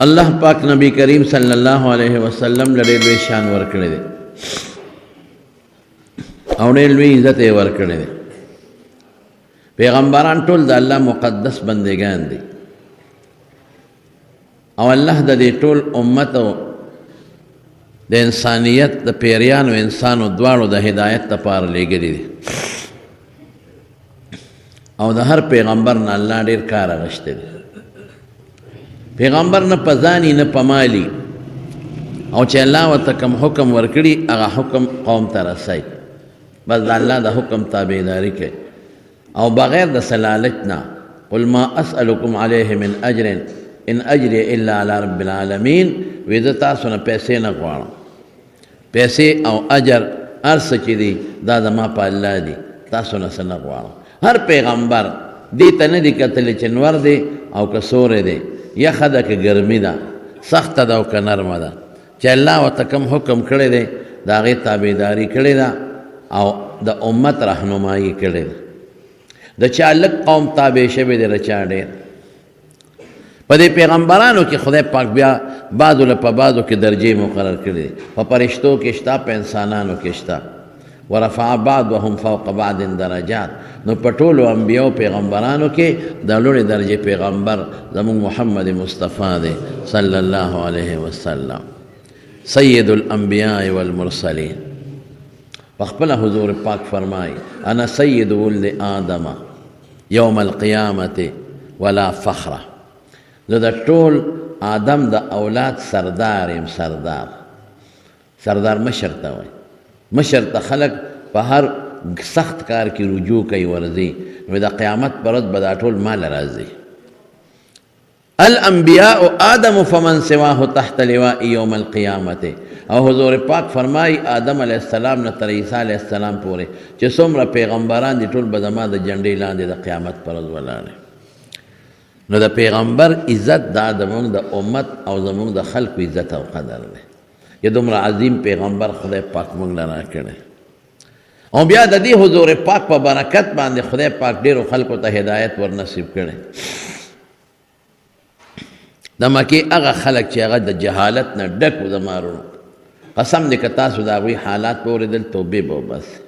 الله پاک نبی کریم صلی الله علیه وسلم لړې لوی شان ورکړی دی او ډېر لوی عزت یې ورکړی دی. پیغمبران ټول د الله مقدس بندگان دي او الله د دې ټول امت او د انسانیت د پیریانو انسانو دواړو د هدایت لپاره لېږلي دي او د هر پیغمبر نه الله ډېر کار اخیستی دی. پیغمبر نه په ځاني نه په مالي او چې الله ورته کوم حکم ورکړي هغه حکم قوم ته رسوي، بس د الله د حکم تابعداري کوي او بغیر د سلالت نه. قل ما اسألکم علیه من اجر ان اجری الا علی رب العالمین. وی زه تاسو نه پیسې نه غواړم، پیسې او اجر هر څه چې دي دا زما په الله دي، تاسو نه څه نه غواړم. هر پیغمبر دې ته نه دي کتلی چې نور دی او که سوری دی، یخه ده که ګرمي ده، سخته ده او که نرمه ده. چې الله ورته کوم حکم کړی دی د هغې تابعداري کړې ده او د امت رهنمایي کړې ده. د چا لږ قوم تابع شوی دی، د چا ډېر. په دې پیغمبرانو کې خدای پاک بیا بعضو له په بعضو کې درجې مقرر کړي دي. په فرشتو کې شته، په انسانانو کې شته. ورفع بعضهم فوق بعض درجات. نو په ټولو انبیاو پیغمبرانو کې د لوړې درجې پیغمبر زموږ محمد مصطفی دی صلی الله علیه وسلم، سید الانبیاء والمرسلین. په خپله حضور پاک فرمایي انا سید ولد آدم یوم القیامت ولا فخره. زه د ټول آدم د اولاد سردار یم. سردار مشر ته وایي. مشر ته خلک په هر سخت کار کې رجوع کوي، ورځي. نو د قیامت پر ورځ به دا ټول ماله راځي. الانبیاء آدم فمن سواه تحت لواء یوم القیامت. او حضور پاک فرمایي آدم علیه السلام نه تر عیسی علیه السلام پورې چې څومره پیغمبران دي ټول به زما د جنډې لاندې د قیامت پر ورځ ولاړ. نو د پیغمبر عزت دا زموږ د امت او زموږ د خلکو عزت او قدر دی. یا دومره عظیم پیغمبر خدای پاک موږ له راکړی. او بیا د دې حضور پاک په برکت باندې خدای پاک ډېرو خلکو ته هدایت ور نصیب کړی. د مکې هغه خلک چې هغه د جهالت نه ډک وو، د مارونو قسم دی که تاسو د هغوی حالات به اورېدل توبې به وباسئ.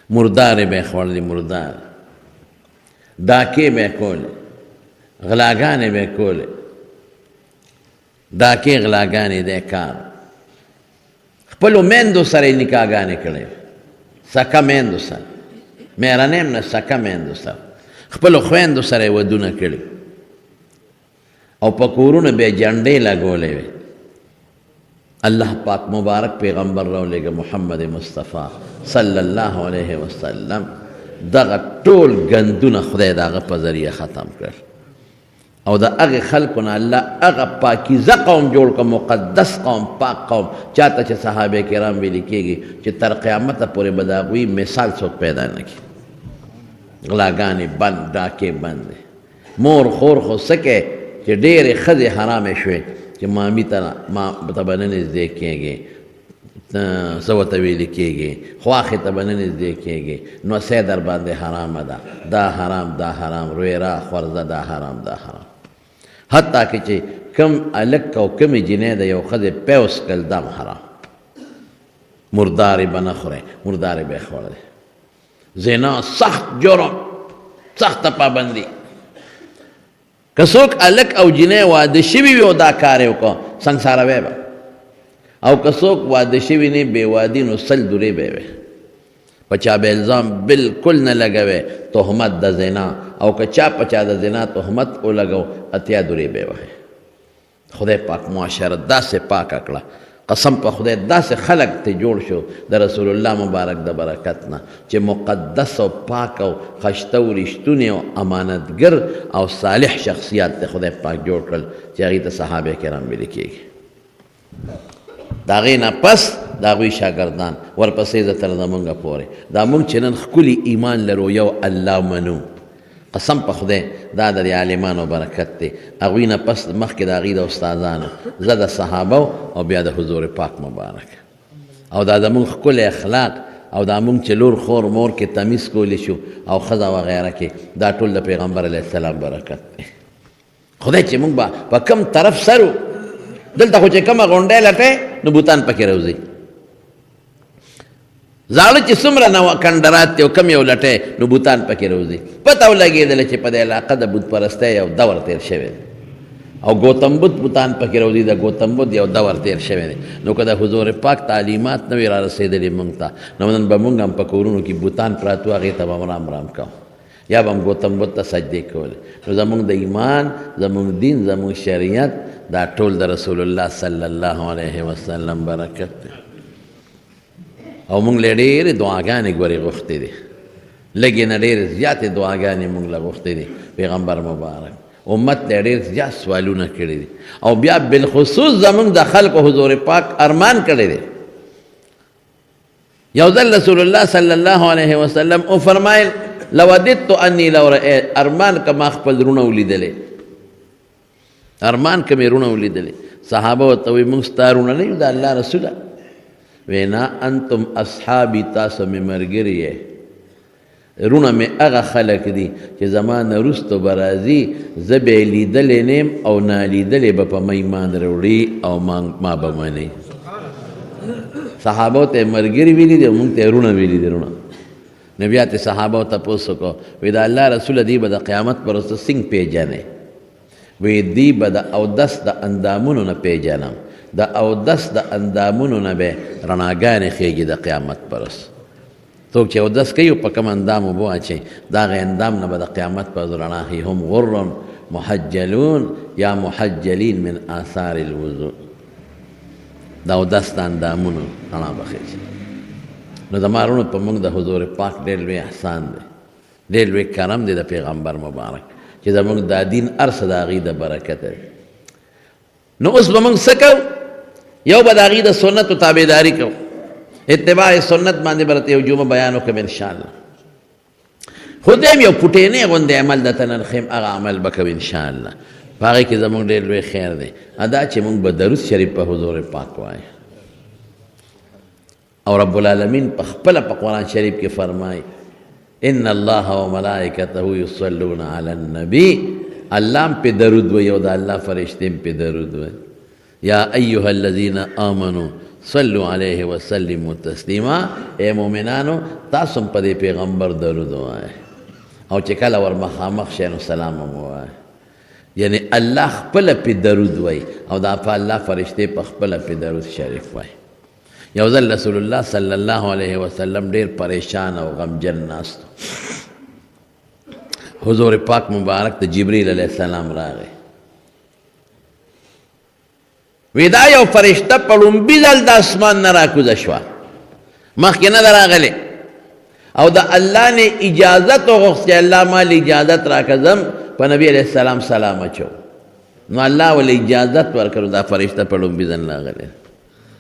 مردارې به یې خوړلې، مردار ډاکې به یې کولې، غلاګانې به یې کولې. ډاکې غلاګانې دی کار. خپلو میندو سره یې نکاحګانې کړې، سکه میندو سره، مېرنۍ هم نه، سکه میندو سره. خپلو خویندو سره یې ودونه کړي او په کورونو به یې جنډې لګولې وې. الله پاک مبارک پیغمبر راولېږه محمد مصطفی صلی الله علیه وسلم. دغه ټول ګندونه خدای د هغه په ذریعه ختم کړل او د هغې خلکو نه الله هغه پاکیزه قوم جوړ کړه، مقدس قوم، پاک قوم. چاته چې صحابه کرام ویلي کېږي چې تر قیامته پورې به د هغوی مثال څوک پیدا نه کړي. غلاګانې بند، ډاکې بند دی. مور خور خو څه کوې چې ډېرې ښځې حرامې شوې چې مامي ته به نه نږدې کېږي، څه ورته ویلي کېږي، خواښې ته به نه نږدې کېږي، نو څه در باندې حرامه ده، دا حرام، دا حرام، رویرا خورزه، دا حرام، دا حرام. حتی که چې کم هلک او کمې جینۍ د یو ښځې پیوس کړل دا هم حرام. مردارې به نه خورې، مردارې به یې خوړلې. زنا سخت جرم، سخته پابندي. که څوک هلک او جینۍ واده شوي وي او دا کار یې وکړه سنګساروی به، او که څوک واده شوي نه بې وادي نو 100 دورې به یې وې. په چا به الزام بلکل نه لګوې، تهمت د زنا. او که چا په چا د زنا تهمت ولګو 80 دورې به یې وهې. خدای پاک معاشره داسې پاکه کړه، قسم په خدای داسې خلک ته جوړ شو د رسول الله مبارک د برکت نه چې مقدس او پاک او خشته او رښتونی او امانتګر او صالح شخصیات ته خدای پاک جوړ کړل چې هغې ته صحابه کرام ویلي کېږي. د هغې نه پس د هغوی شاګردان، ورپسې زه تر زمونږه پورې. دا مونږ چې نن ښکلي ایمان لرو، یو الله منو، قسم په خدای دا د عالمانو برکت دی. هغوی نه پس مخکې د هغوی د استادانو، زه د صحابو او بیا د حضور پاک مبارک. او دا زمونږ ښکلی اخلاق او دا مونږ چې لور خور مور کې تمیز کولی شو او ښځه وغیره کې، دا ټول د پیغمبر علیه السلام برکت دی. خدای چې مونږ به په کوم طرف سرو دلته خو چې کومه غونډۍ لټې نو بوتان پکې راوځي زاړه چې څومره نو کندرات دی او کم یو لټې نو بوتان پکې راوځي پته ولګېدله چې په دې علاقه د بت پرستۍ یو دور تېر شوی دی او گوتم بدھ بوتان پکې راوځي د گوتم بدھ یو دور تېر شوی دی نو که د حضور پاک تعلیمات نه وي را رسېدلي موږ ته نو نن به موږ هم په کورونو کې بوتان پراته وو هغې ته به رام رام کوو یا به هم گوتم بدھ ته سجدې کولې نو زموږ د ایمان زموږ دین زموږ شریعت دا ټول د رسول الله صلی الله علیه وسلم برکت دی او موږ له ډېرې دعاګانې ګورې غوښتې دي لږې نه ډېرې زیاتې دعاګانې موږ له غوښتې دي پیغمبر مبارک امت له ډېر زیات سوالونه کړي دي او بیا بالخصوص زموږ د خلکو حضور پاک ارمان کړی دی یو ځل رسول الله صلی الله علیه وسلم او فرمایل لوددت انی لو رأیت ارمان که ما خپل رونه ولیدلې ارمان که مې رونه ولیدلې صحابه ورته وایي موږ ستا رونه نه یو د الله رسوله وینا انتم اصحابي تاسو مې ملګري یې رونه مې هغه خلک دي چې زما نه وروسته به راځي زه به یې لیدلی نیم او نالیدلی به په ما ایمان راوړي او ما به منئ صحابو ته ملګري ویلي دي موږ ته رونه ویلي دي رونه نو بیا ته صحابو تپوس وکړو وی د الله رسوله دی به د قیامت پر ورځ څنګه پیژنې وی دی به د اودس د اندامونو نه پیژنم د اودس د اندامونو نه به رڼاګانې خیږي د قیامت پر ورځ څوک چې اودس کوي په کوم اندام اوبه اچوي د هغې اندام نه به د قیامت پر ورځ رڼا ښیي هم غر محجلون یا محجلین من آثار الوضوء د اودس د اندامونو رڼا به خیږي نو د مارونو په موږ د حضور پاک ډېر لوی احسان دی ډېر لوی کرم دی د پیغمبر مبارک چې زموږ دا دین هر څه د هغې د برکت دی نو اوس به موږ څه کوو یو به د هغې د سنتو تابعداري کوو اتباع سنت باندې به راته یو جمعه بیان وکړم انشاءالله خو دیم یو پټینې غوندې عمل درته نن ښیم هغه عمل به کوو انشاءالله په هغې کې زموږ ډېر لوی خیر دی دا چې موږ به درود شریف په حضور پاک وایو او رب العالمین په خپله په قرآن شریف کې فرمایي ان الله وملائکته یصلون علی النبی الله هم پې درود وایي او د الله فرشتې هم پې درود وایي یا ایها الذین آمنوا صلوا علیه وسلموا تسلیما ای مؤمنانو تاسو هم په دې پیغمبر درود وایئ او چې کله ور مخامخ شئ نو سلام هم ووایئ یعنی الله خپله پې درود وایي او دا په الله فرشتې په خپله پې درود شریف وایي یو ځل رسول الله صلی الله علیه وسلم ډېر پریشان او غمجن ناست حضور پاک مبارک ته جبریل علیه السلام راغی وی دا یو فرشته په لومبي ځل د اسمان نه راکوزه شوه مخکې نه ده راغلې او د الله نه اجازت وغوښت چې الله ما له اجازت راکړم په نبي علیه السلام سلام اچو نو الله ولې اجازت ورکړو دا فرشته په لومبي ځل راغلی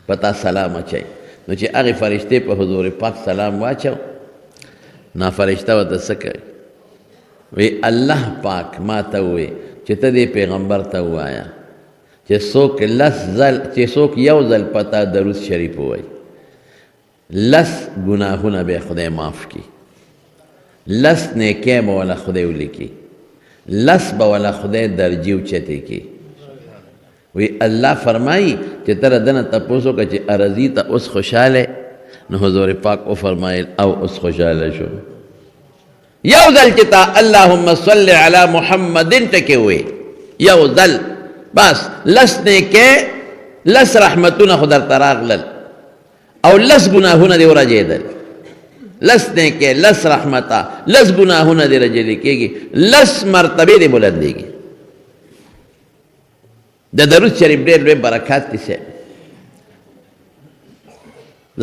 پتا سلام اچي نو چې هغې فرشتې په حضور پاک سلام واچو نا فرشته ورته څه کوي وی الله پاک ما ته ووایي چې ته دې پیغمبر ته ووایه چې څوک یو ځل پتا درود شریف ووایي لس ګناهونه به خدای معاف کړي لس نیکۍ به وله خدای ولیکي لس به وله خدای درجې اوچتې کړي وی الله فرمایی چې ته دنه تپوس وکړه چې ارضي ته اوس خوشحاله نو حضور پاک او فرمایل او اوس خوشحاله شو یو ځل چې تا اللهم صل علی محمد ټکې وی یو ځل بس لس نیکۍ لس رحمتونه خو درته راغلل او لس ګناهونه دې ورجېدل لس نیکۍ لس رحمته لس ګناهونه دې رجلې کېږي لس مرتبې دې بلندېږي د درود شریف ډېر لوی برکات دي صاحب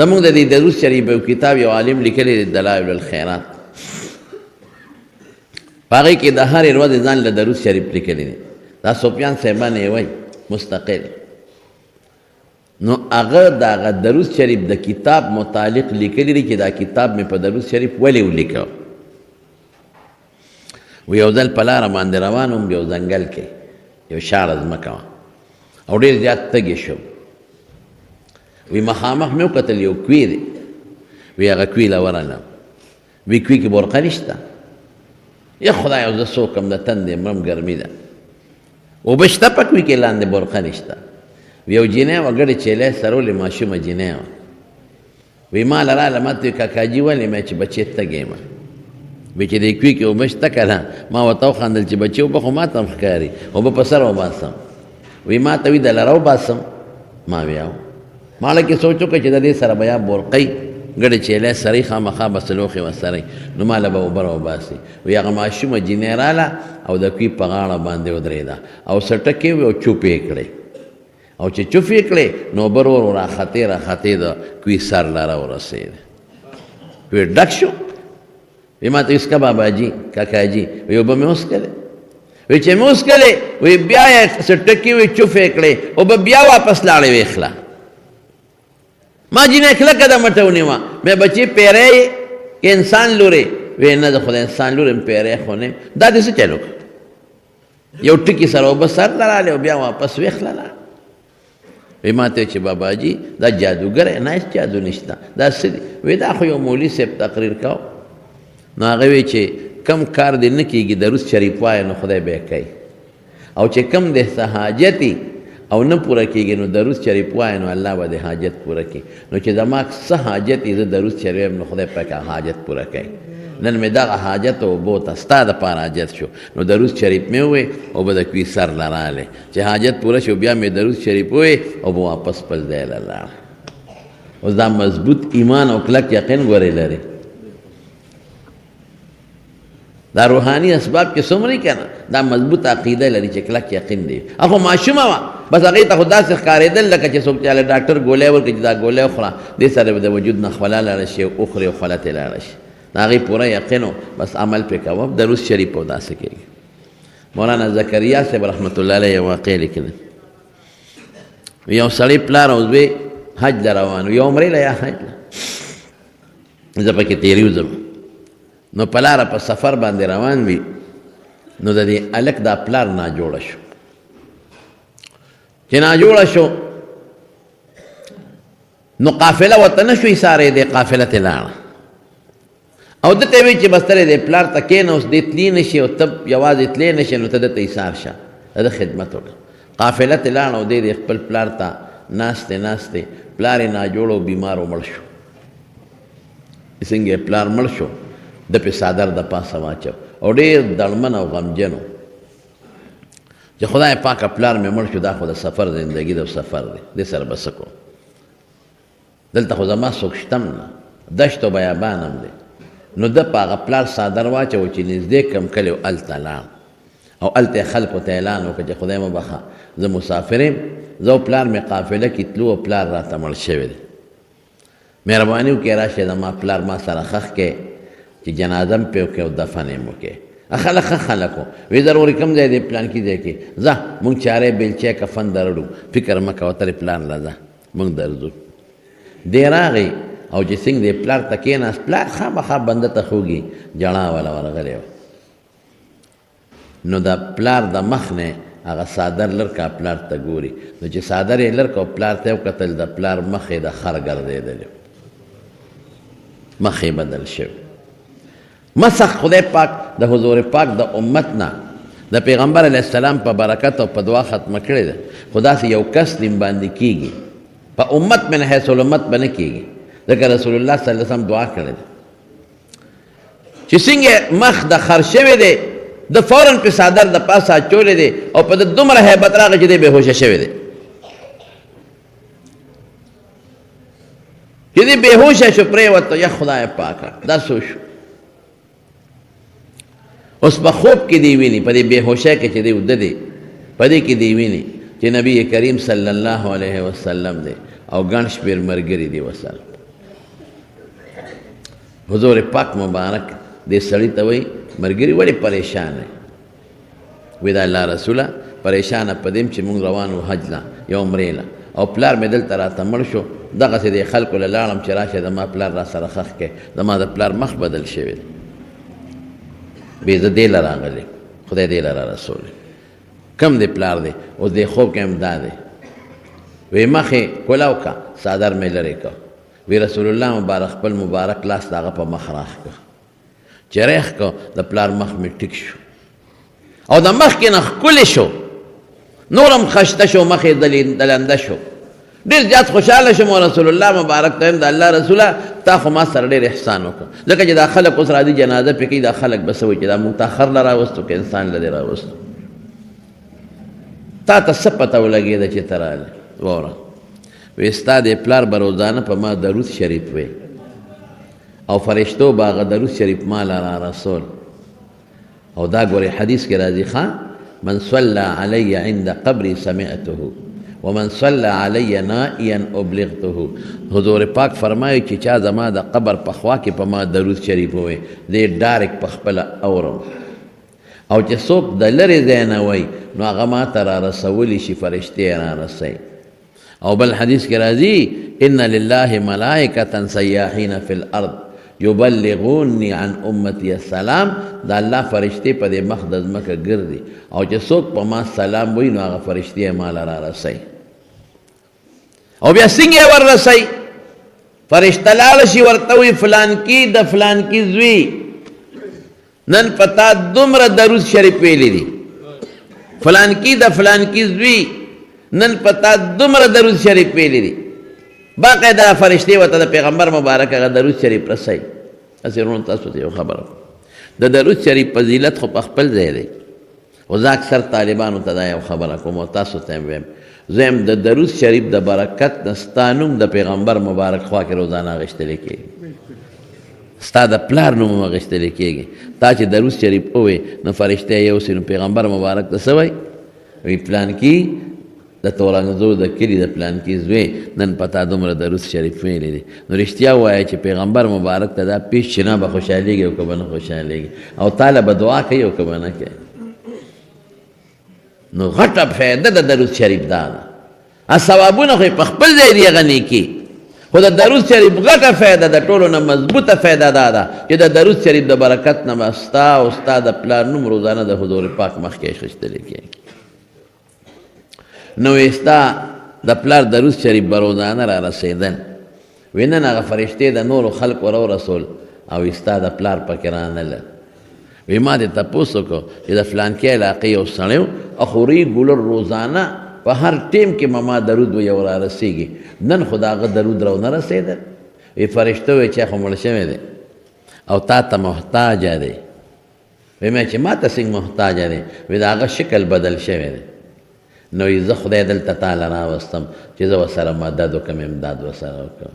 زموږ د دې درود شریف یو کتاب یو عالم لیکلی دی دلایل الخیرات په هغې کې د هرې ورځې ځان له درود شریف لیکلی دی دا سفیان صاحبان یې وایي مستقل نو هغه د هغه درود شریف د کتاب متعلق لیکلی دی چې دا کتاب مې په درود شریف ولې ولیکه و یو ځل په لاره باندې روان وم یو ځنګل کې یو شاړه ځمکه وه او ډېر زیات تږی شوم وی مخامخ مې وکتل یو کوی دی وی هغه کوی له ورغلم وی کوی کې برقه نشته یا خدایه زه څوک یم د تندې مرم ګرمي ده اوبه شته په کوی کې لاندې برقه نشته یو جینۍ وه ګډې چیلۍ سرولې ماشومه جینۍ وه وی ما لراله ما ته کاکاجي ولې ما چې بچې تږې یم وی چې د کوي کې اوبه شته که نه ما ورته وخندل چې بچې اوبه خو ما ته هم ښکاري اوبه په سر وباسم وی ما ته وي د لره وباسم ما ویا ما لکې سوچ وکړه چې د دې سره به یا بورقۍ ګډې چیلۍ سرۍ خامخا به سلوخې وسرۍ نو ما له به اوبه راوباسي وی هغه ماشومه جینۍ راله او د کوي په غاړه باندې ودرېده او څټکې وې او چوپ یې کړې او چې چوف یې کړې نو اوبه ورو راختې د کوي سر له راورسېده وی ډک شو وی ما ته اسکه باباجي کاکاجي وی اوبه مې وڅښلې وی چې مې وڅښلې وی بیا یې څټکې وې چوف یې کړې اوبه بیا واپس لاړې ویخله ما جینۍ کلکه د مټه ونیوه مې بچې پیری یې که انسان لورې وی نه د خو د انسان لورې م پیری خو نه دا دې څه چل وکړه یو ټکي سره اوبه سر ته رالې او بیا واپس ویخله لاړه وی ما ته چې باباجي دا جادوګر نه هېڅ جادو نشته دا څه دي وی دا خو یو مولي صاحب تقریر کو نو هغه وی چې کم کار دې نه کېږي د روس شریف وایه نو خدای به یې کوي او چې کم دې څه حاجتي او نه پوره کېږي نو د روس شریف وایه نو الله به دې حاجت پوره کړي نو چې زما څه حاجت یې زه د روس شریف نو خدای پاک حاجت پوره کوي نن مې دغه حاجت اوبو ته ستا دپاره حاجت شو نو د روس شریف مې ووې اوبه د کوي سر له رالې چې حاجت پوره شو بیا مې د روس شریف ووې اوبه واپس خپل ځای له لاړه اوس دا مضبوط ایمان او کلک یقین ګورې لري دا روحاني اسباب چې څومره که نه دا مضبوط عقیده لري چې کلک یقین دی اخو ماشومه وه بس هغې ته خو داسې ښکارېدل لکه چې څوک چاله ډاکټر ګولۍ ورکړي چې دا ګولۍ وخوره دې سره به د وجود نه خوله لاړه شي وخورې او خوله ترې لاړه شي د هغې پوره یقین بس عمل پرې کوه د روس شریف او داسې کېږي مولانا زکریا صاحب رحمت الله علیه یو واقع لیکلی یو سړی پلار او زوی حج له روان یو عمرې له یا حج له زه پکې تېري وځم نو په لاره په سفر باندې روان وي نو د دې هلک دا پلار ناجوړه شو چې ناجوړه شو نو قافله ورته نه شو ایسارې دې قافله ته لاړه او ده ته وی چې بس ته دې پلار ته کښېنه اوس دې تلي نه شي او ته یوازې تللی نه شي نو ته ده ته ایسار شه د ده خدمت وکړه قافله ته لاړه او دې خپل پلار ته ناستې پلار یې ناجوړ او بیمار و مړ شو څنګه یې پلار مړ شو د پې څادر د پاسه واچو او ډېر دړمن او غمجن و چې خدای پاکه پلار مې مړ شو دا خو د سفر زندګي د سفر دی دې سره به څه کوم دلته خو زما څوک شته هم نه دشت او بیابان هم دی نو ده په هغه پلار څادر واچو چې نږدې کم کلی و هلته لاړ او هلته یې خلکو ته اعلان وکړه چې خدای مه بخښه زه مسافر یم زه او پلار مې قافله کې تلو او پلار راته مړ شوی دی مهرباني وکړئ راشئ زما پلار ما سره ښخ کړئ چې جنازه م پې وکړې او دفن یې م وکړې خلک ښه خلک وو وی ضروري کوم ځای دی پلانکي ځای کې ځه مونږ چارې بیلچی کفن درړو فکر مه کوه ترې پلان له ځه مونږ درځو دی راغی او چې څنګه دی پلار ته کېناست پلار خامخا بنده ته خوږي جڼا والا ورغلی و نو د پلار د مخ نه هغه څادر لر کا پلار ته ګوري نو چې څادر یې لر کا او پلار ته یې وکتل د پلار مخ یې د خر ګرځېدلی مخ یې بدل شوی مسخ خدای پاک د حضور پاک د امت نه د پیغمبر علیه السلام په برکت او په دعا ختمه کړې ده خو داسې یو کس دین باندې کېږي په امت من حیث الامت به نه کېږي ځکه رسول الله صلی الله علیه وسلم دعا کړې ده چې څنګه مخ د خر شوی دی د فوراً په څادر د پاسه اچولی دی او په د دومره هیبت راغی چې دی بېهوشه شوی دی چې دی بېهوشه شو پرېوته یا خدای پاکه دا څه شو اوس په خوب کې دی ویني په دې بېهوشۍ کې چې دی وده دی په دې کې دی ویني چې نبی کریم صلی الله علیه وسلم دی او ګڼ شمېر ملګري دي ورسره حضور پاک مبارک دې سړي ته وایي ملګري ولې پریشان دی وایي د الله رسوله پریشانه په دې چې مونږ روان وو حج له یو عمرې له او پلار مې دلته راته مړ شو دغسې دې خلکو له لاړم چې راشه زما پلار را سره ښخ کړې زما د پلار مخ بدل شوی دی بې زه دې له راغلی خدای دې له را رسولی کم دی پلار دی اوس دې خوب کې هم دا دی وی مخې کولاو که څادر مې لرې که وی رسول الله مبارک خپل مبارک لاس د هغه په مخ راښ که چې ریښ که د پلار مخ مې ټیک شو او د مخ کې نه ښکلی شو نورم خشته شو مخې دلنده شو ډېر زیات خوشحاله شوم او رسول الله مبارک ته د الله رسوله تا خو ما سره ډېر احسان وکړه ځکه چې دا خلک اوس راځي جنازه پې کوي دا خلک به څه وایي چې دا موږ تا خر له راوستو که انسان له دې راوستو تا ته څه پته ولګېده چې ته راغلې واوره وایي ستا د پلار به روزانه په ما درود شریف وی او فرشتو به هغه درود شریف ما له را رسول او دا ګورې حدیث کې راځي ښه من صلى علی عند قبری سمعته ومن صلى علی نائیا ابلغته حضور پاک فرمایي چې چا زما د قبر په خوا کې په ما درود شریف ووایي دې ډایرکټ په خپله اورم او چې څوک د لرې ځای نه وایي نو هغه ما ته را رسولی شي فرشتې را رسوي او بل حدیث کې راځي ان لله ملائکة سیاحین فی الارض یبلغونی عن امتی السلام دا الله فرشتې په دې مخ د ځمکه ګرځي او چې څوک په ما سلام وایي نو هغه فرشتې ما له را رسوي او بیا څنګه یې ور رسوي فرشته لاړه شي ورته وایي فلانکي د فلانکي زوی نن پتا دومره درود شریف ویلی دي فلانکي د فلانکي زوی نن پتا دومره درود شریف ویلی دي باقاعده فرشتې ورته د پیغمبر مبارک هغه درود شریف رسوي هسې ورونو تاسو ته یو خبره د درود شریف فضیلت خو په خپل ځای دی خو زه اکثر طالبانو ته دا یو خبره کوم او تاسو ته هم ویم زه هم د درود شریف د برکت نه ستا نوم د پیغمبر مبارک خوا کې روزانه اخیستلی کېږي ستا د پلار نوم هم اخیستلی کېږي تا چې درود شریف ووایې نو فرشته یې نو پیغمبر مبارک ته څه وایي وایي پلانکي د تورنګزو د کلي د پلانکي زوی نن پتا دومره درود شریف ویلی دی نو رښتیا ووایه چې پیغمبر مبارک ته دا پیش چې نه به خوشحالېږي او که به نه خوشحالېږي او تاله به دعا کوي او که به نه کوي نو غټه فایده د درود شریف دا ده ثوابونه خو په خپل ځای دي هغه نیکي خو د درود شریف غټه فایده د ټولو نه مضبوطه فایده دا ده چې د درود شریف د برکت نه به ستا او ستا د پلار نوم روزانه د حضور پاک مخکې اخیستلی کېږي نو ستا د پلار درود شریف به روزانه را رسېدل وایي نن هغه فرشتې د نورو خلکو رسول او ستا د پلار پکې رانله وی ما دې تپوس وکړو چې د فلانکي علاقې یو سړی و اخوري ګولر روزانه په هر ټیم کې ما درود وی او را رسېږي نن خو د هغه درود راونه رسېده وی فرشته وی چې خو مړ شوی دی او تا ته محتاجه دی وی ما چې ما ته څنګه محتاجه دی وی د هغه شکل بدل شوی دی نو وی زه خدای دلته تاله راوستم چې زه ورسره مدد وکړم امداد ورسره وکړم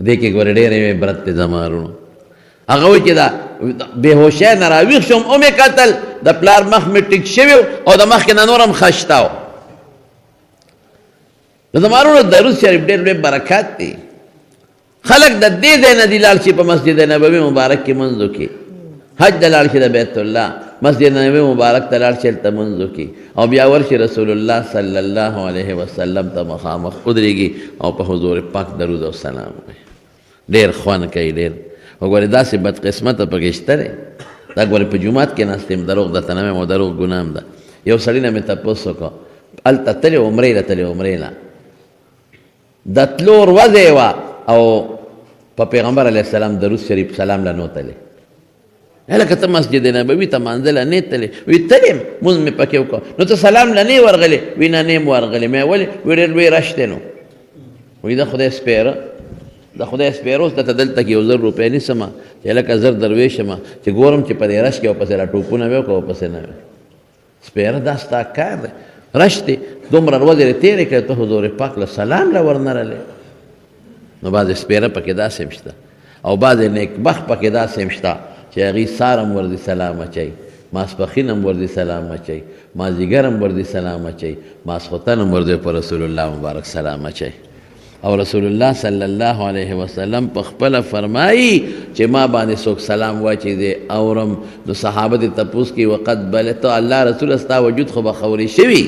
دې کې ګورې ډېرې عبرت دی زما وروڼو هغه وایي چې دا بېهوشۍ نه راویښ شوم او مې کتل د پلار مخ مې ټیک شوی او د مخکې نه نور هم خشته و د زما وروڼو درود شریف ډېر لوی برکات دی خلک د دې ځای نه دي لاړ شي په مسجد نبوي مبارک کې منځ وکړي حج ته لاړ شي د بیت الله مسجد نبوي مبارک ته لاړ شي هلته منځ وکړي او بیا ورشي رسول الله صلی الله علیه وسلم ته مخامخ ودرېږي او په حضور پاک درود او سلام وایي ډېر خوند کوي ډېر وګورې داسې بدقسمته پکې شته دی دا ګورې په جومات کې ناست یم دروغ درته نه وایم او دروغ ګناه هم ده یو سړي نه مې تپوس وکړو هلته تلې عمرې له تلې عمرې نه د تلو ورځې وه او په پیغمبر علیه السلام درود شریف سلام له نو تلې هلکه ته مسجد نبوي ته مانځه له نه تلې وی تلې یم مونځ مې پکې وکړو نو ته سلام له نه ورغلې وی نه نه یم ورغلې مې ولې وی ډېر لوی رش دی نو وی د خدای سپېره د خدای سپېروس درته دلته کې 1000 روپۍ نیسمه چې لکه زر درویش یم چې ګورم چې په دې رش کې ورپسې را ټوپونه وي او که ورپسې نه وي سپېره دا ستا کار دی رش دی دومره ورځې دې تېرې کړې ته حضور پاک له سلام له ورنه رلې نو بعضې سپېره پکې داسې هم شته او بعضې نیکبخت پکې داسې هم شته چې هغوی سهار هم ورځي سلام اچوي ماسپښین هم ورځي سلام اچوي مازدیګر هم ورځي سلام اچوي ماسخوتن هم ورځي په رسول الله مبارک سلام اچوي او رسول الله صلی الله علیه وسلم په خپله فرمایي چې ما باندې څوک سلام واچي دی اورم نو صحابه دې تپوس کوي وقد بلغت الله رسول ستا وجود خو به خوري شوي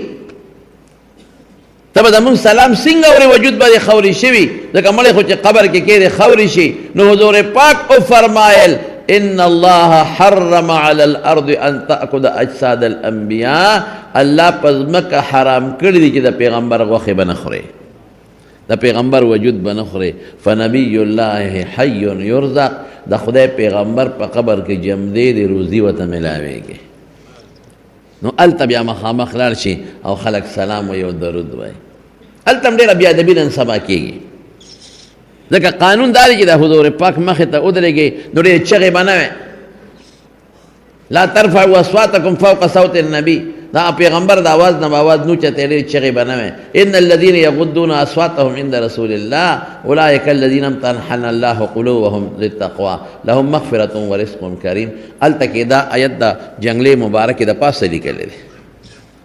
ته به زمونږ سلام څنګه اورې وجود به دې خوري شوي ځکه مړی خو چې قبر کې کېدې خوري شي نو حضور پاک وفرمایل ان الله حرم على الارض ان تاخذ اجساد الانبیاء الله په ځمکه حرام کړي دي چې د پیغمبر غوښې به نه خوري د پیغمبر وجود به نه خوري فنبی الله حی یرزق د خدای پیغمبر په قبر کې جمدې د روزي ورته میلاویږي نو هلته بیا مخامخ لاړ شي او خلک سلام وایي او درود وایي. هلته هم ډېره بېادبي نن سبا کېږي، ځکه قانون دا دی چې د حضور پاک مخې ته ودرېږئ نو ډېرې چغې به نه وی. لا ترفعوا اصواتکم فوق صوت النبي، دا پیغمبر د آواز نه آواز نو چته ډېرې چغې به نه وی. ان الذين يغضون اصواتهم عند رسول الله اولئك الذين امتحن الله قلوبهم للتقوى لهم مغفرة ورزق کریم. هلته کې دا آیت د جنګلې مبارکې د پاسه لیکلی دی،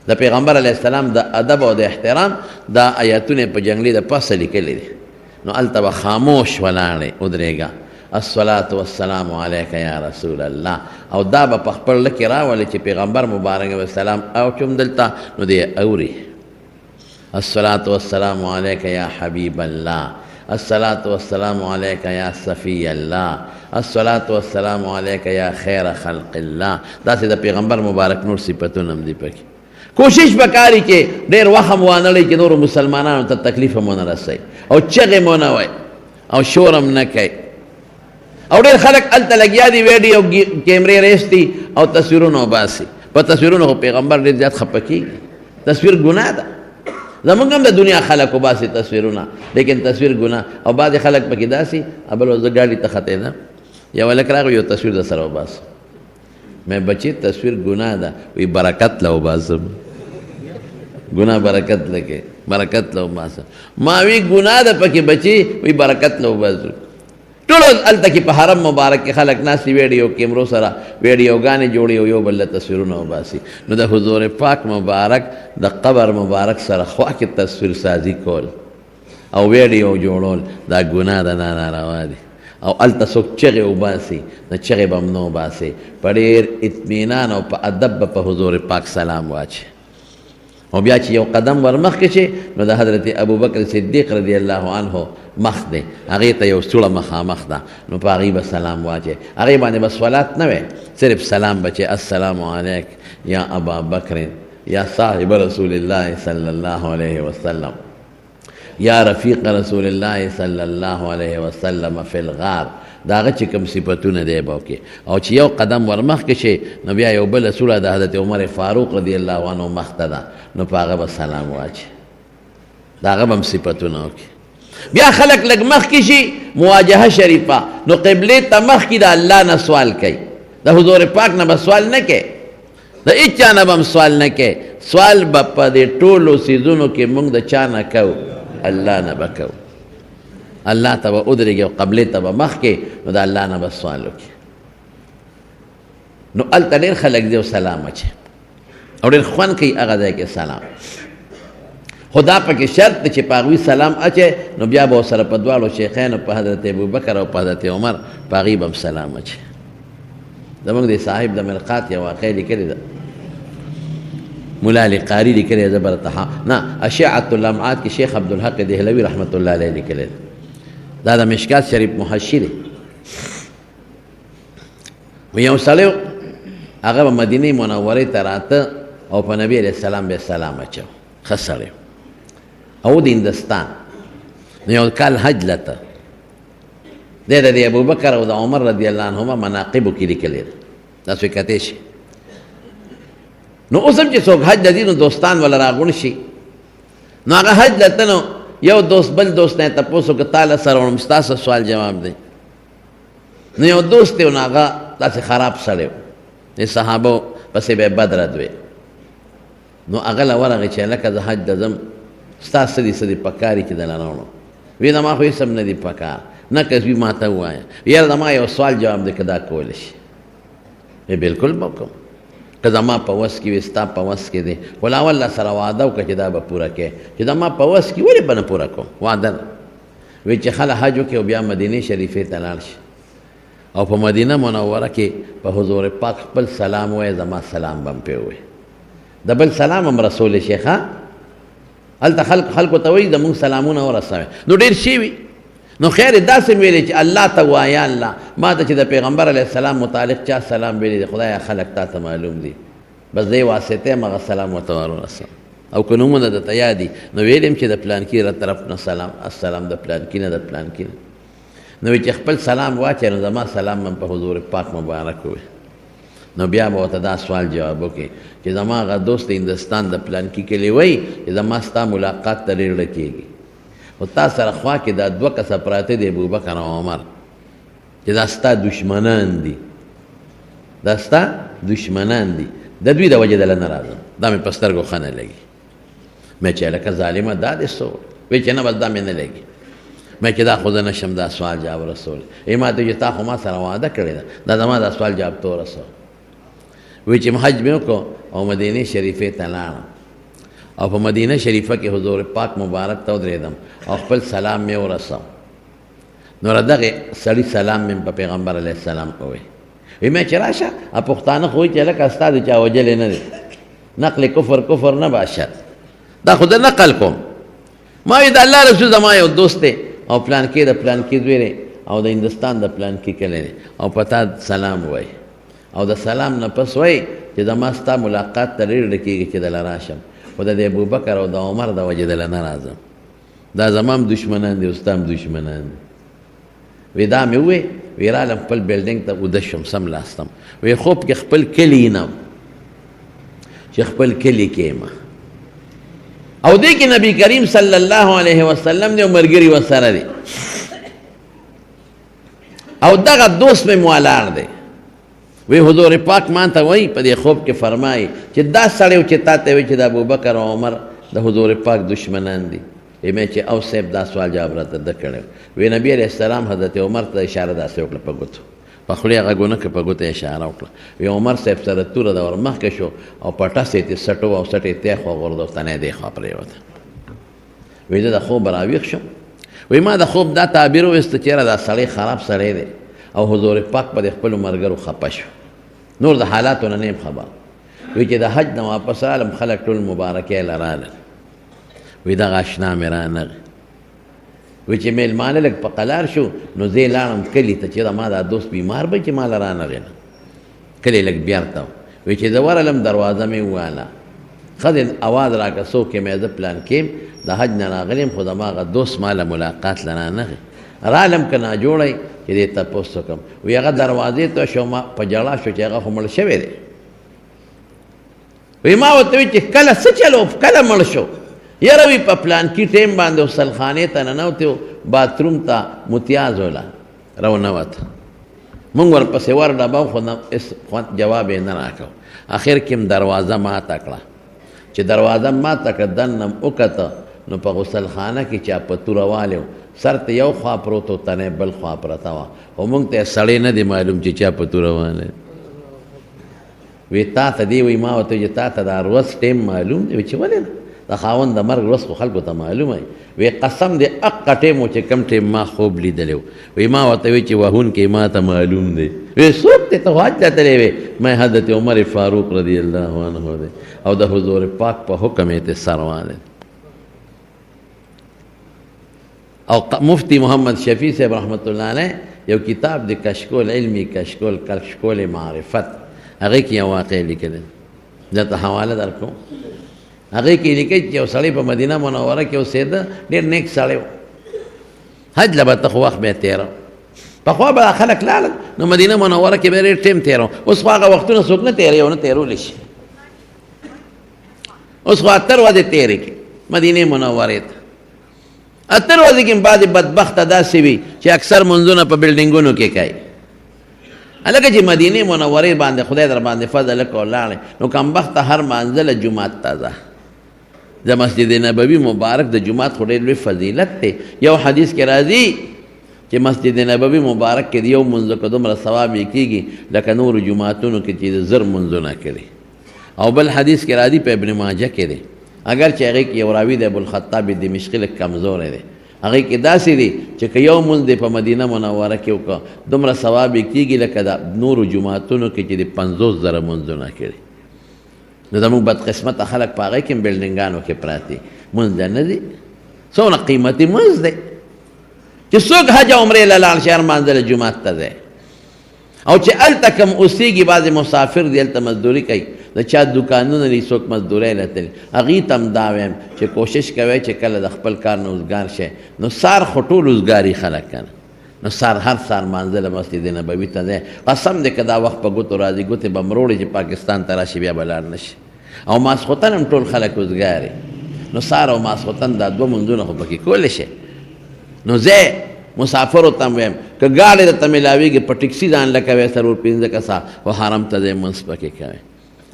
د پیغمبر علیه السلام د ادب او د احترام دا آیتونه په جنګلې د پاسه لیکلی دی. نو هلته به خاموش ولاړې ودرېږه، الصلاة والسلام علیک یا رسول الله، او دا به په خپل لکې راولې چې پیغمبر مبارک علیه السلام او چوم دلته نو دی اوري. الصلاة والسلام علیک یا حبیب الله، الصلاة والسلام علیک یا صفی الله، الصلاة والسلام علیک یا خیر خلق الله. داسې د پیغمبر مبارک نور صفتونه هم دي پکې. کوشش وکړي چې ډېر وخت وانه لري چې نورو مسلمانانو ته تکلیف هم ونه رسوي او چغې مو نه وایي او شور هم نه کوي. او ډېر خلک هلته لګیا دي ویډیو کیمرې ریستی او تصویرونه وباسي. په تصویرونو خو پیغمبر ډېر زیات خفه کېږي. تصویر ګناه ده، زمونږ هم د دنیا خلک وباسي تصویرونه، لیکن تصویر ګناه. او بعضې خلک پکې داسې بل زه ګاډي ته ختېدم، یو هلک راغی یو تصویر در سره وباسه. مې بچې تصویر ګناه ده، وی برکت له وباسم. گناہ برکت لگے، برکت لو باسا. ما وی گناہ دا پکی بچی وی برکت لو باسو. ټولو هلته کې په حرم مبارک کې خلک ناستي ویډیو کیمرو سره ویډیوګانې جوړي او یو بل له تصویرونه وباسي. نو د حضور پاک مبارک د قبر مبارک سره خوا کې تصویر سازي کول او ویډیو جوړول دا ګناه ده، ناروا دي. او هلته څوک چغې وباسي نو چغې به هم نه وباسي، په ډېر اطمینان او په ادب به په حضور پاک سلام واچي. او بیا چې یو قدم ور مخکې شي نو د حضرت ابوبکر صدیق رضی الله عنه مخ دی، هغې ته یو سوړه مخامخ ده، نو په هغې به سلام واچي. هغې باندې به صلات نه وی، صرف سلام به چې السلام علیک یا ابا بکر یا صاحب رسول الله صلی الله علیه وسلم یا رفیق رسول الله صلی الله علیه وسلم فی الغار. دا هغه چې کوم صفتونه دی به وکړي. او چې یو قدم ور مخکې شي نو بیا یو بله سوړه د حضرت عمر فاروق رضی الله عنه مخ ته ده، نو په هغه به سلام واچي. د هغه به هم صفتونه وکړي. بیا خلک لږ مخکې شي مواجهه شریفه، نو قبلې ته مخکې د الله نه سوال کوي، د حضور پاک نه به سوال نه کوي، د هېچا نه به هم سوال نه کوي. سوال به په دې ټولو څیزونو کې موږ د چا نه کوو؟ الله نه به کوو. الله ته به ودرېږي او قبلې ته به مخکې، نو د الله نه به سوال وکړي. نو هلته ډېر خلک دی او سلام اچي او ډېر خوند کوي هغه ځای کې سلام. خو دا پکې شرط دی چې په هغوی سلام اچي نو بیا به ورسره په دواړو شیخینو په حضرت ابوبکر او په حضرت عمر په هغوی به هم سلام اچي. زموږ د صاحب د مرقات یو واقع لیکلې ده، مولا علی قاری لیکلې ده، زبرته نه اشعة اللمعات کې شیخ عبدالحق دهلوي رحمت الله علیه لیکلې ده. دا د مشکات شریف محشي دی. و یو سړی هغه به مدینې منورې ته راته او په نبي علیه السلام به سلام اچو، ښه سړی او د هندستان. نو یو کال حج لته دی د ابوبکر او د عمر رضی الله عنهما مناقبو کې لیکلې ده، تاسو یې کتلی شئ. نو اوس هم چې څوک حج ته ځي نو دوستان وله راغونډ شي، نو هغه حج لته نو یو دوست بل دوست نه تپوس وکړه تاله سره وړم ستاسو سوال جواب دی. نو یو دوست دی نو هغه داسې خراب سړی و، د صحابو پسې به بد رد وی. نو هغه له ورغې چې هلکه زه حج ته ځم، ستا څه دي څه دي په کار یې چې دله راوړم؟ وی زما خو هېڅ هم نه دي په کار. نه که وي ما ته ووایه، یاره زما یو سوال جواب دی که دا کولی شي. وی بلکل به وکړم، که زما په وس کې وي ستا په وس کې دی، خو لا اول سره وعده وکړه چې دا به پوره کوې، چې زما په وس کې ولې به نه پوره کوم؟ وعده ده. وی چې خله حج وکړي او بیا مدینې شریفې ته لاړ شي او په مدینه منوره کې په حضور پاک خپل سلام وایي، زما سلام به هم پرې ووایي، د بل سلام هم رسولی شي. ښه هلته خلکو ته وایي زمونږ سلامونه ورسوئ. نو ډېر شي وي. نو خیر داسې ویلې چې الله ته وایه الله ما ته چې د پیغمبر علیه السلام متعلق چا سلام ویلی دی خدایه خلک تا ته معلوم دي، بس دی واسطه یم هغه سلام ورته ورسوم. او که نومونه درته یاد دي نو ویل یم چې د پلانکي له طرف نه سلام، السلام د پلانکي نه د پلانکي نه. نو چې خپل سلام واچوې نو زما سلام هم په حضور پاک مبارک ووایي. نو بیا به ورته دا سوال جواب وکړي چې زما هغه دوست د هندوستان د پلانکي کلي وایي چې زما ستا ملاقات ته ډېر ډه کېږي خو تا سره خوا کې دا 2 کسه پراته دي ابوبکر او عمر چې دا ستا دشمنان دي دا ستا دشمنان دي د دوی د وجې دله نه راځم دا مې په سترګو ښه نه لګي مې چې لکه ظالمه دا دې څه وایي چې نه بس دا مې نه لګي مې چې دا خو زه نشم دا سوال جواب رسول ای ما ته چې تا خو ما سره وعده کړې ده دا زما دا سوال جواب ته ورسوه وی چې حج مې وکړو او مدینه شریفې ته لاړم او په مدینه شریفه کې حضور پاک مبارک ته ودرېدم او خپل سلام مې ورسو نو دغه سړي سلام مې په پیغمبر علیه السلام ووی وی مې چې راشه پښتانه خو وایي چې لکه ستا د چا وجلې نه دی نقل کفر نه باشد دا خو د نقل کوم ما وی د الله رسول زما یو دوست دی او پلانکي د پلانکي زوی دی او د هندوستان د پلانکي کلی دی او په تا سلام وایي او د سلام نه پس وایي چې زما ستا ملاقات ته ډېر ډه کېږي چې دله راشم خو د ابوبکر او د عمر د وجې دله نه راځم دا زما هم دشمنان دي او ستا هم دشمنان دي وی دا مې ووی وی رالم خپل بلډینګ ته اوده شم سملاستم وی خوب کې خپل کلي وینم چې خپل کلي کې یم او دې کې نبی کریم صلی الله علیه وسلم دی او ملګري ورسره دي او دغه دوست مې ولاړ دی وی حضور پاک ما ته وایي په دې خوب کې فرمایي چې دا سړی چې تا ته وایي چې د ابوبکر او عمر د حضور پاک دشمنان دي مې چې او صاحب دا سوال جواب راته ده کړی وی نبی علیه السلام حضرت عمر ته اشاره داسې وکړه په ګوتو په خولې هغه ګونه کې په ګوته اشاره وکړه وی عمر صاحب سره توره د ور مخکې شو او پټه سې تې سټو او سټې تې خوا غورځو تنې دې خوا پرېوته وی زه د خوب راویښ شم وی ما د خوب دا تعبیر وویسته چېرې دا سړی خراب سړی دی او حضور پاک په د خپلو ملګرو خفه شو نور د حالاتو نه یم خبر وی چې د حج نه واپس رالم خلک ټول مبارکۍ له رالل وی دغه اشنا مې رانغی وی چې میلمانه لږ په قلار شو نو زه یې لاړم کلي ته چې ما دا دوست بیمار به چې ما له رانغی نه کلي لږ بیرته وی چې زه ورغلم دروازه مې وواله ښځې اواز راکړه څوک یم زه پلان کیم د حج نه راغلی یم خو زما هغه دوست ما له ملاقات له رانغی رالم که ناجوړی چې دې تپوس وکړم وی هغه دروازې ته شو ما په ژړا شو چې هغه خو مړ شوی دی وی ما ورته وی چې کله څه چلو کله مړ شو یاره وی په پلانکي ټیم باندې غسلخانې ته ننوتې و باتروم ته متیاز وله رونوته مونږ ورپسې ورډبه خو جواب یې نه راکړو اخر کې هم دروازه ماته کړه چې دروازه ماته کړه دننه وکته نو په غسلخانه کې چا په توره والی سر ته یو خوا پروت و تنې بل خوا پرته وه خو مونږ ته سړی نه دی معلوم چې چا په توره والی وی تا ته دی وی ما ورته چې تا ته دا ورځ ټیم معلوم دی وی چې ولې نه د خاوند د مرګ ورځ خو خلکو ته معلومه وی قسم دی اقه ټیم و چې کم ټیم ما خوب لیدلی و وی ما ورته وی چې وهونکی ما ته معلوم دی وی څوک دی ته خو حج ته تللی وی ما حضرت عمر فاروق رضی الله عنه دی او د حضور پاک په حکم یې ته سروان دی او مفتی محمد شفیع صاحب رحمت الله علیه یو کتاب دی کشکول علمی کشکول معرفت هغې کې یو واقع لیکلی دلته حواله درکوم هغې کې لیکي چې یو سړی په مدینه منوره کې اوسېده ډېر نیک سړی و حج له به ته خو وخت به یې تېره پخوا به خلک لاړل نو مدینه منوره کې به ډېر ټیم تېره اوس خو هغه وختونه څوک نه تېروي او نه تېرولی شي اوس خو 78 ورځې تېرې کړي مدینې منورې ته 78 ورځې کې بعضې بدبخته داسې وي چې اکثر منځونه په بلډینګونو کې کوي هلکه چې مدینې منورې باندې خدای در باندې فضل وکړو لاړې نو کمبخته هر مانځله جومات ته ځه د مسجد نبوي مبارک د جومات خو ډېر لوی فضیلت دی یو حدیث کې راځي چې مسجد نبوي مبارک کې د یو منځ که دومره ثواب یې کېږي لکه نورو جوماتونو کې چې د زر منځونه کړي او بل حدیث کې راځي په ابن ماجه کې دی اگر چې هغې کې یو راوي د ابوالخطاب دمشقي لږ کمزوری دی هغې کې داسې دی چې که یو مونځ دی په مدینه منوره کې وکړه دومره ثواب یې کېږي لکه د نورو جوماتونو کې چې د 50,000 مونځونه کړي نو زموږ بدقسمته خلک په هغې کې هم بلډینګانو کې پراته مونځ دی نه دی څومره قیمتي مونځ دی چې څوک حج عمرې له لاړ شي هر مانځله جومات ته ځای او چې هلته کوم اوسېږي بعضې مسافر دی هلته مزدوري کوي د چا دوکانونه دي څوک مزدورۍ له تلي هغې ته هم دا وایم چې کوشش کوئ چې کله د خپل کار نه اوزګار شئ نو سار خو ټول اوزګاري خلک که نه نو سار هر سار مانځله مسجد نبوي ته دی قسم دی که دا وخت په ګوتو راځي ګوتې به مروړي چې پاکستان ته راشي بیا به لاړ نه شي او ماسخوتن هم ټول خلک اوزګاري نو سار او ماسخوتن دا دوه منځونه خو پکې کولی شي نو زه مسافرو ته هم وایم که ګاډی درته میلاویږي په ټکسي ځان له کوې څلور پنځه کسه خو حرم ته دی منځ پکې کوې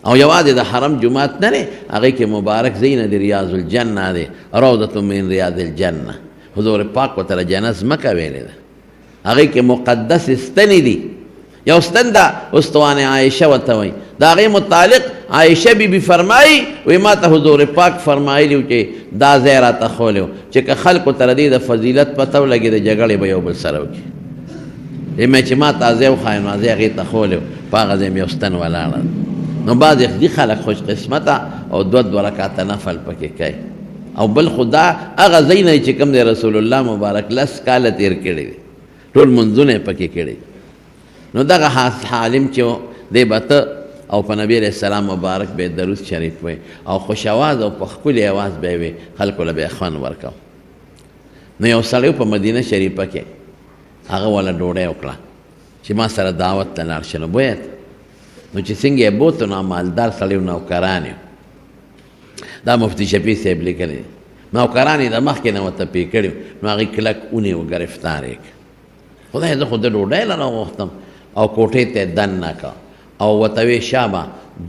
او یوازې د حرم جومات نه دی هغې کې مبارک ځای نه دی ریاض الجنه دی روضة من ریاض الجنه حضور پاک ورته له جنت ځمکه ویلې ده هغې کې مقدس ستنې دي یو ستن ده استوان عایشه ورته وایي د هغې متعلق عایشه بی بی فرمایي وایي ما ته حضور پاک فرمایلي و چې دا ځای راته ښولی و چې که خلکو ته د دې د فضیلت پته ولګي د جګړې به یو بل سره وکړي مې چې ما ته ځای وښایم نو ځای هغې ته ښولی و په هغه ځای مې یو ستن ولاړه نو بعضې دي خلک خوش قسمته او دوه رکعته نفل پکې کوي او بل خو دا هغه ځای نه چې کوم دی رسول الله مبارک لس کاله تېر کړي دي ټول منځونه یې پکې کړي نو دغه حالم چې دی به ته او په نبی علیه السلام مبارک به درود شریف وی او خوش اواز او په ښکلي اواز به یې وی خلکو له به یې خوند ورکو نو یو سړی په مدینه شریفه کې هغه والا ډوډۍ وکړه چې ما سره دعوت ته لاړ شه نو بویت نو چې څنګه یې بوتو نو مالدار سړی و نوکران یې دا مفتی شفیع صاحب لیکلی نوکران یې د مخکې نه ورته پې کړي نو هغې کلک ونیو ګرفتار یې کړ خدای زه خو د ډوډۍ له راوغوښتم او کوټې ته دن نه که او ورته وې شابه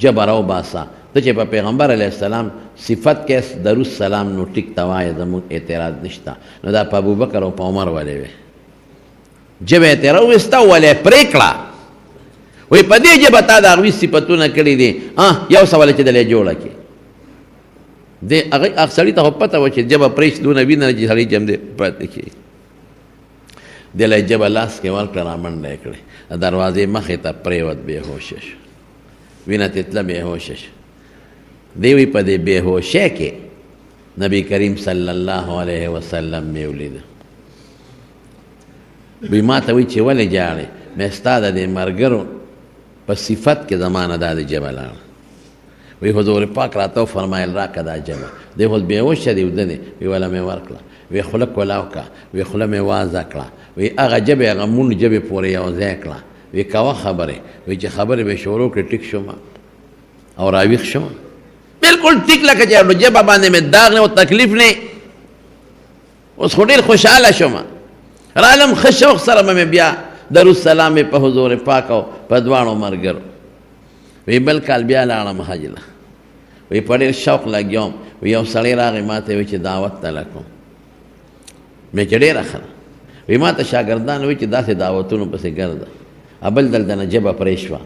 جبه راوباسه ته چې په پیغمبر علیه السلام صفت کې درود سلام نو ټیک ته وایه زموږ اعتراض نشته نو دا په ابوبکر او په عمر ولې وې جبه یې ترې راوویسته ولې پرې کړه وایي په دې ژبه تا د هغوی صفتونه کړي دي یو څه ولې چې دلې جوړه کړي هغه سړي ته خو پته وه چې ژبه پرېږدي دونه وینه چې سړی چې همدې پاتې کړي دې له ژبه لاس کې ورکړه رامنډه یې کړې د دروازې مخې ته پرېوت بېهوشه شو وینه ترې تله بېهوشه شو دی وایي په دې بېهوشۍ کې نبی کریم صلی الله علیه وسلم مې ولیده وایي ما ته وایي چې ولې جاړې مې ستا د دې ملګرو په صفت کې زما نه دا د ژبه لاړه وی حضور پاک راته وفرمایل راکړه دا ژبه دی خو بېهوشه دی وده دی وی وله مې ورکړه وی خوله کولاو کړه وی خوله مې وازه کړه وی هغه ژبې هغه مونږ ژبې پورې یو ځای کړه وی کوه خبرې وی چې خبرې به شروع کړې ټیک شوم او راویښ شوم بلکل ټیک لکه چې ژبه باندې مې داغ نه او تکلیف نه اوس خو ډېر خوشحاله شوم رالم ښه شوق سره مې بیا درود سلام په حضور پاک او په دواړو ملګرو وی بل کال بیا لاړم حج له وی په ډېر شوق لګیوم وی یو سړی راغی ما ته وی چې دعوت ته لکم مې چې ډېره ښه وی ما ته شاګردان وی چې داسې دعوتونو پسې ګرځه بل دلته نه ژبه پرې شوه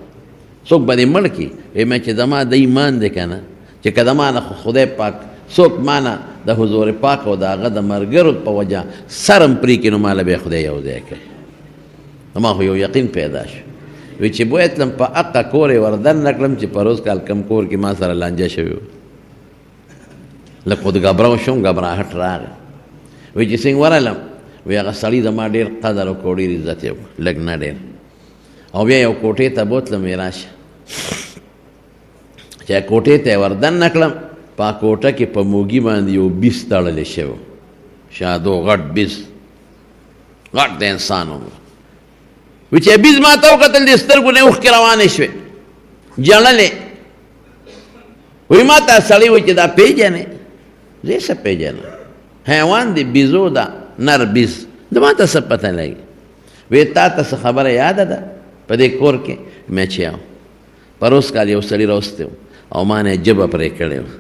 څوک به دې مړ کړي وی مې چې زما د ایمان دی که نه چې که زما نه خدای پاک څوک ما نه د حضور پاک او د هغه د ملګرو په وجه سرم پرې کړي نو ماله به خدای یو ځای کوي زما خو یو یقین پیدا شو وی چې بویه تلم په اقه کور یې وردن نه کړم چې په روز کال کم کور کې ما سره لانجه شوي و لږ خو د ګبراو شوم ګبراهټ راغی وی چې څنګه ورغلم وی هغه سړي زما ډېر قدر وکړو ډېر عزت یې وکړو لږ نه ډېر او بیا یو کوټې ته بوتلم وی راشه چې کوټې ته یې وردن نه کړم په کوټه کې په موږي باندې یو بیس تړلی شوی شادو غټ بیس غټ د انسان و وی چې بیز ما ته وکتل د سترګو نه اوښکې روانې شوې ژړلې وی ما ته سړی وایي چې دا پېژنې زه یې څه پېژنم حیوان دی بیزو ده نر بیز د ما ته څه پته لګي وی تا ته څه خبره یاده ده په دې کور کې مې چې او پروس کال یو سړي راوستی و او ما نه ژبه پرې کړې وه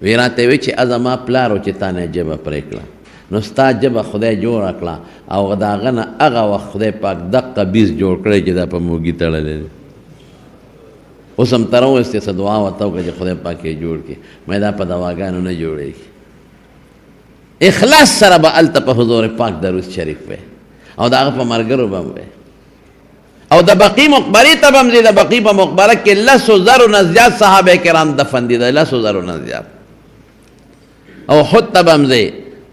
وی راته وی چې زما پلار و چې تا نه ژبه پرې کړه نو ستا ژبه خدای جوړه کړه او د هغه نه هغه وخت خدای پاک دقه بیز جوړ کړی چې دا په موږي تړلی دی اوس هم ته راوستې څه دعا ورته وکړه چې خدای پاک یې جوړ کړي مې دا په دواګانو نه جوړېږي اخلاص سره به هلته په حضور پاک درود شریف وی او د هغه په ملګرو به هم وی او د بقي مقبرې ته به هم ځي د بقي په مقبره کې 100,000 نه زیات صحابه کرام دفن دي د 100,000 نه زیات او احد ته به هم ځي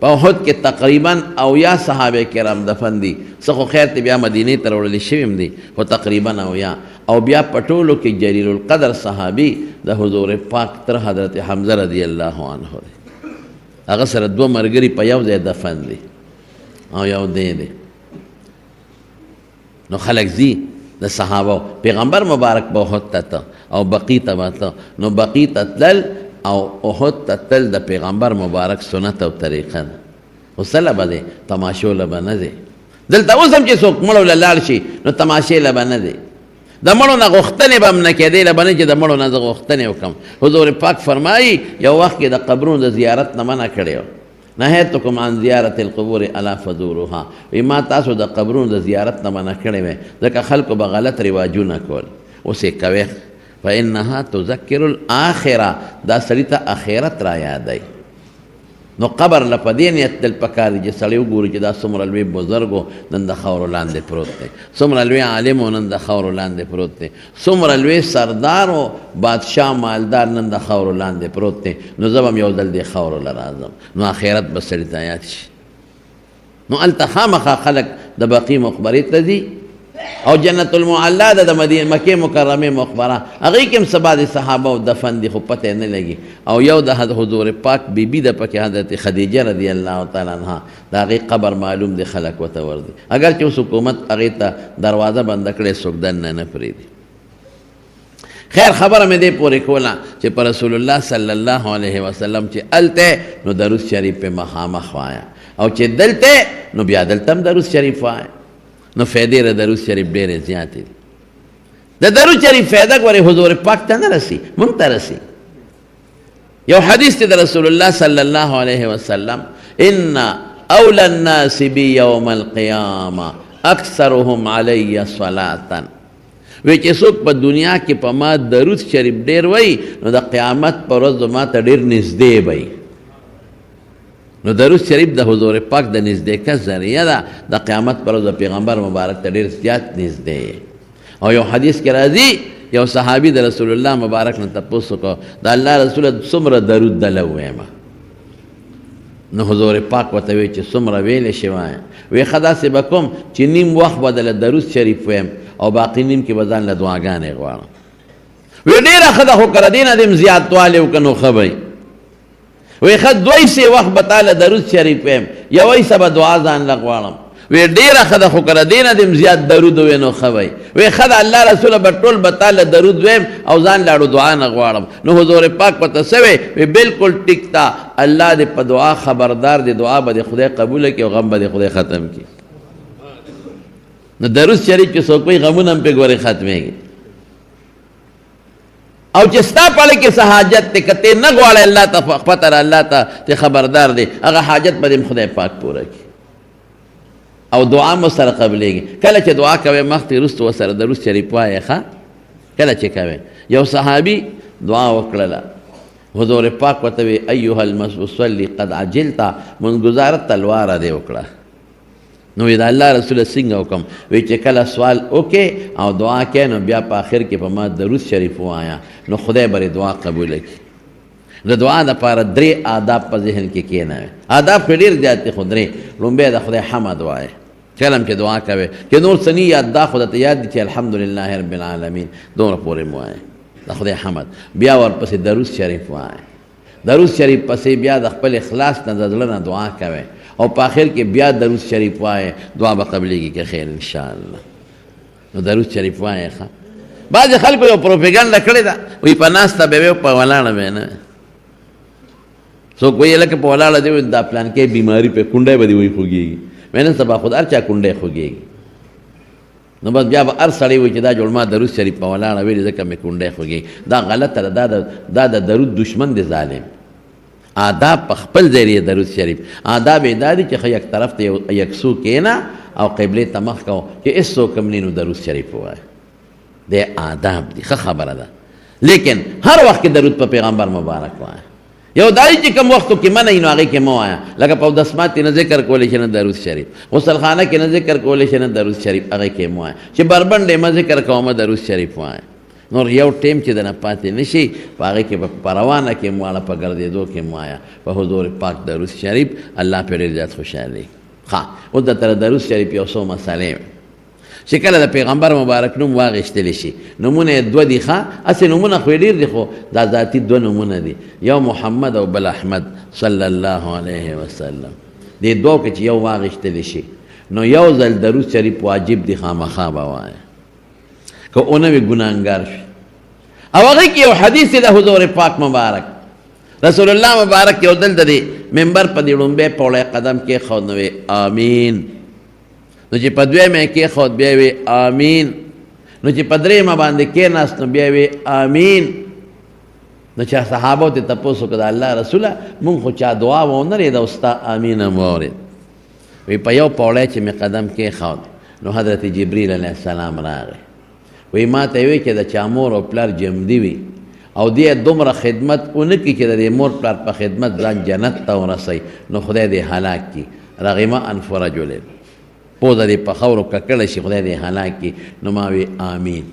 په احد کې تقریبا 80 صحابه کرام دفن دي څه خو خیر ته بیا مدینې ته راوړل شوي هم دي خو تقریبا 80 او بیا په ټولو کې جلیل القدر صحابي د حضور پاک تر حضرت حمزه رضی الله عنه دی هغه سره دوه ملګري په یو ځای دفن دي او یو دی نو خلق زی د صحابه پیغمبر مبارک به احد ته ته او بقی ته به ته نو بقی ته تلل او احد ته تل د پیغمبر مبارک سنت او طریقه ده خو څه له به دی تماشو له به نه دی دلته اوس هم چې څوک مړو له لاړ شي نو تماشې له به نه دی د مړو نه غوښتنې به هم نه کېدې له به نه چې د مړو نه زه غوښتنې وکړم حضور پاک فرمایي یو وخت کې د قبرونو د زیارت نه منع کړی و نهیتکم عن زیارت القبور الا فزوروها وی ما تاسو د قبرونو د زیارت نه منع کړی وی ځکه خلکو به غلط رواجونه کول اوس یې کوې فانها تذکر الاخره دا سړي ته آخرت را یادوي نو قبر له په دې نیت تل پکار دی چې سړی وګوري چې دا څومره لوی بزرګ و نن د خاورو لاندې پروت دی څومره لوی عالم و نن د خاورو لاندې پروت دی څومره لوی سردار و بادشاه مالدار نن د خاورو لاندې پروت دی نو زه به هم یو ځل دې خاورو له راځم نو آخرت به سړي ته یاد شي نو هلته خامخا خلک د بقي مقبرې ته ځي او جنت المعلا ده د مکې مکرمې مقبره هغې کې هم څه بعضې صحابه او دفن دي خو پته نه لګي او یو د حضور پاک بیبي ده پکې حضرت خدیجه رضی الله تعالی عنها د هغې قبر معلوم دی خلک ورته ورځي اگر چې اوس حکومت هغې ته دروازه بنده کړې څوک دننه نه پرېږدي خیر خبره مې دې پورې کوله چې په رسول الله صلی الله علیه وسلم چې هلته نو درود شریف پې مخامخ وایه او چې دلته نو بیا دلته هم درود شریف وایه نو فیدې د درود شریف ډېرې زیاتې دي د درود شریف فایده ګورې حضور پاک ته نه رسي موږ ته رسي یو حدیث دی د رسول الله صلی الله علیه وسلم ان اولی الناس بی یوم القیامه اکثرهم علی صلاة وی چې څوک په دنیا کې په ما درود شریف ډېر وایي نو د قیامت په ورځ ما ته ډېر نږدې وایي نو درود شریف د حضور پاک د نزدېکت ذریعه ده د قیامت پر ورځ د پیغمبر مبارک ته ډېر زیات نږدې او یو حدیث کې راځي یو صحابي د رسول الله مبارک نه تپوس وکړو د الله رسوله څومره درود دله وویمه نو حضور پاک ورته وایي چې څومره ویلی شي وایه وایي ښه داسې به کوم چې نیم وخت به دله درود شریف ویم او باقي نیم کې به ځان له دعاګانې غواړم وایي ډېره ښه ده خو که د دې نه دې هم زیاتوالی وکړه نو ښه به وی ښه دوی سې وخت به تاله درود شریف ویم یوی څه به دعا ځان له غواړم وی ډېره ښه ده خو که د دې نه دې زیات درود ووی نو ښه وی وی ښه ده الله رسوله به ټول به تاله درود ویم او ځان لاړو دعا نه غواړم نو حضور پاک ورته څه وی بلکل ټیک ده الله دې په دعا خبردار دې دعا به دې خدای قبوله کړي او غم به دې خدای ختم کړي نو درود شریف چې څوک وایي غمونه هم پرې ګورې ختمېږي او چې ستا پړه کې څه حاجت دی که ته نه غواړې الله ته پته را الله ته خبردار دی هغه حاجت به دې خدای پاک پوره کړي او دعا مو سره قبلېږي کله چې دعا کوې مخکې وروسته ورسره درود شریف وایې ښه کله چې کوې یو صحابي دعا وکړله حضور پاک ورته وی ایها المصلی قد عجلت منگزارت تلواره دې وکړه نو د الله رسول څنګه وکم وی چې کله سوال وکې او دعا کې نو بیا په آخر کې په ما درود شریف وایا نو خدای به دعا قبول کړي د دعا دپاره درې آداب په ذهن کې کښېنوي آداب پرې ډېر زیات دي خو درې لومبی د خدای حمد وایه کله هم چې دعا کوې چې نور څه نه یاد دا خو درته یاد دي چې الحمدلله رب العالمین دومره پورې مو وایه د خدای حمد بیا ورپسې درود شریف وایه درود شریف پسې بیا د خپل اخلاص نه د زړه نه دعا کوې او په آخر کې بیا درود شریف وایه دعا به قبلېږي که خیر انشاءالله نو درود شریف وایه ښه بعضې خلکو یو پروپیګنډه کړې ده وایي په ناسته به وي په ولاړه به نه څوک وایي لکه په ولاړه دی وایي دا پلان کې بیماري په کونډی به دې وایي خوږېږي وایي نن سبا خو هر چا کونډی خوږېږي نو بس بیا به هر سړی وایي چې دا جوړ ما درود شریف په ولاړه ویلي ځکه مې کونډی خوږېږي دا غلطه ده دا د درود دشمن دی ظالم آداب په خپل ذریعه درود شریف آداب یې دا دي چې ښه یک طرف ته یکسو کښېنه او قبلې ته مخ کوو چې هېڅوک هم نه نو درود شریف ووایه د آداب دي ښه خبره ده لیکن هر وخت کې درود په پیغمبر مبارک وایه یو دا دی چې کوم وختو کې منع نو هغې کې مه وایه لکه په اودسمات نه ذکر کولی شي نه درود شریف غسلخانه کې نه ذکر کولی شي نه درود شریف هغې کې مه وایه چې بربنډې مه ذکر کومه درود شریف وایه نور یو ټیم چې دنه پاتې نشي په هغې کې په روانه کې مواړه په ګرځېدو کې مو وایه په حضور پاک درود شریف الله پرې ډېر زیات خوشحالي ښه اوس درته درود شریف یو څو مسلې چې کله د پیغمبر مبارک نوم واخیستلی شي نومونه یې دوه دي ښه هسې نومونه خو یې ډېر دي خو دا ذاتي دوه نومونه دي یو محمد او بل احمد صلی الله علیه وسلم دې دوو کې چې یو واخیستلی شي نو یو ځل درود شریف واجب دی خامخا به وایه که اونه وی ګناهګار شي او هغې کې یو حدیث دی د حضور پاک مبارک رسول الله مبارک یو دلته دی منبر په دې ړومبی پوړی قدم کېښود نو وی آمین نو چې په دویمه یې کېښود بیا وی آمین نو چې په درېیمه باندې کېناست نو بیا وی آمین نو چې صحابو ته تپوس وکړه د الله رسوله مونږ خو چا دعا ونه لیده او ستا آمین هم واورېد وی په یو پوړی چې مې قدم کېښود نو حضرت جبریل علیه السلام راغی وی ما ته وی چې د چا مور او پلار جمدي وي او دې دومره خدمت ونه کړي چې د دې مور پلار په خدمت ځان جنت ته ورسوي نو خدای دې هلاک کړي رغم انف رجل پوزه دې په خاورو ککړه شي خدای دې هلاک کړي نو ما وی آمین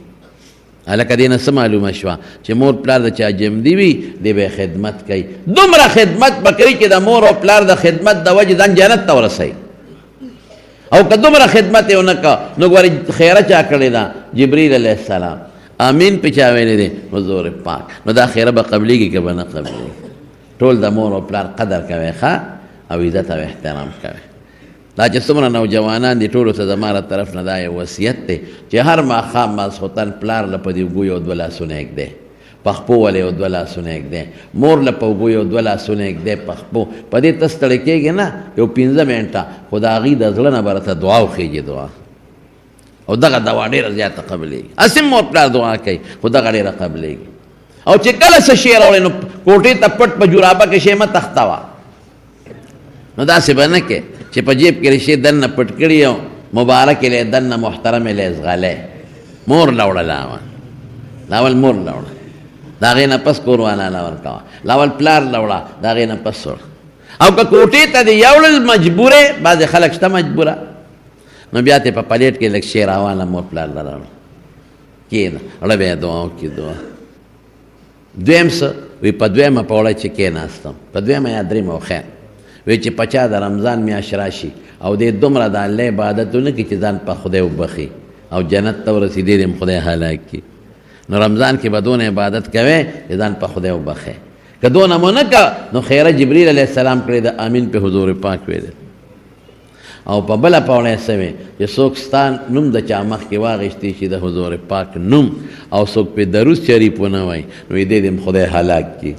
هلکه دې نه څه معلومه شوه چې مور پلار د چا جمدي وي دې به خدمت کوي دومره خدمت به کوي چې د مور او پلار د خدمت د وجې ځان جنت ته ورسوي او که دومره خدمت یې ونه کړه نو ګورې خیره چا کړې ده جبریل علیه السلام آمین پې چا ویلی دی حضور پاک نو دا خیره به قبلیږي که به نه قبلیږي ټول د مور او پلار قدر کوئ ښه او عزت او احترام کوئ دا چې څومره نوجوانان دي ټولو ته زما له طرف نه دا یو وصیت دی چې هر ماښام ماسخوتن پلار له په دې اوږو یو دوه لاسونه ږدی پخپو ولې یو دوه لاسونه ږدی مور له په اوږو یو دوه لاسونه ږدی پخپو په دې ته ستړی کېږي نه یو 15 منټه خو د هغې د زړه نه به راته دعا وخېږي دعا او دغه دوا ډېره زیاته قبلېږي اسې مور پلار دعا کوي خو دغه ډېره قبلېږي او چې کله څه شی راوړې نو کوټې ته پټ په جورابه کې شی مه تختوه نو داسې به نه کې چې په جیب کې رشې دننه پټ کړي او مبارک یې دننه محترم یې زغلی مور له وړه لاول مور له وړه د هغې نه پس کور والا له ورکوه لاول پلار له وړه د هغې نه پس وړه او که کوټې ته دې یوړل مجبوره بعضې خلک شته مجبوره نو بیا ته په پلیټ کې لږ شی راواله مور پلار له راوړه کېنه اړه به یې دعا وکړي دعا دویم څه وی په دویمه پوړی چې کېناستم په دویمه یا درېیمه و خیر وی چې په چا د رمضان میاشت راشي او دې دومره د الله عبادت ونه کړي چې ځان په خدای وبخي او جنت ته ورسېدې دې هم خدای هلاک کړي نو رمضان کې به دونه عبادت کوې چې ځان په خدای وبخې که دونه مو نه که نو خیره جبریل علیه السلام کړی د آمین په حضور پاک ویل او په بله پوړی څه وی چې څوک ستا نوم د چا مخکې واخیستی شي د حضور پاک نوم او څوک پې درود شریف ونه وایي نو دې دې هم خدای هلاک کړي